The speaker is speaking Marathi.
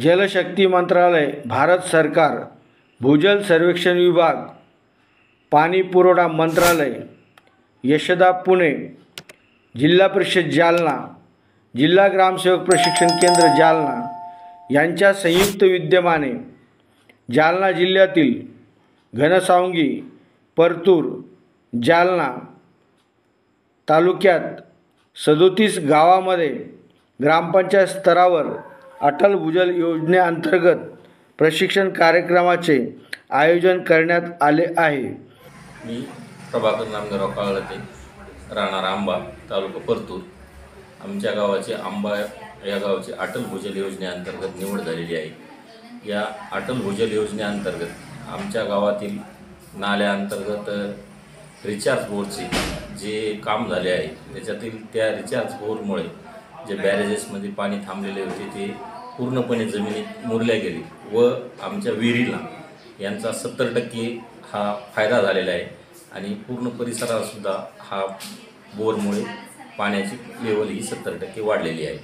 जलशक्ती मंत्रालय, भारत सरकार, भूजल सर्वेक्षण विभाग, पाणी पुरवठा मंत्रालय, यशदा पुणे, जिल्हा परिषद जालना, जिल्हा ग्रामसेवक प्रशिक्षण केंद्र जालना यांच्या संयुक्त विद्यमाने जालना जिल्ह्यातील घनसावंगी, परतूर, जालना तालुक्यात 37 गावामध्ये ग्रामपंचायत स्तरावर अटल भूजल योजनेअंतर्गत प्रशिक्षण कार्यक्रमाचे आयोजन करण्यात आले आहे। मी प्रभाकर नामदेवराव काळते, राहणार आंबा, तालुका परतूर। आमच्या गावाचे आंबा या गावाची अटल भूजल योजनेअंतर्गत निवड झालेली आहे। या अटल भूजल योजनेअंतर्गत आमच्या गावातील नाल्याअंतर्गत रिचार्ज बोरचे जे काम झाले आहे, त्याच्यातील त्या रिचार्ज बोरमुळे जे बॅरेजेसमध्ये पाणी थांबलेले होते ते पूर्णपणे जमिनीत मुरल्या गेले व आमच्या विहिरीला यांचा 70% हा फायदा झालेला आहे आणि पूर्ण परिसरातसुद्धा हा बोरमुळे पाण्याची लेवल ही 70% वाढलेली आहे।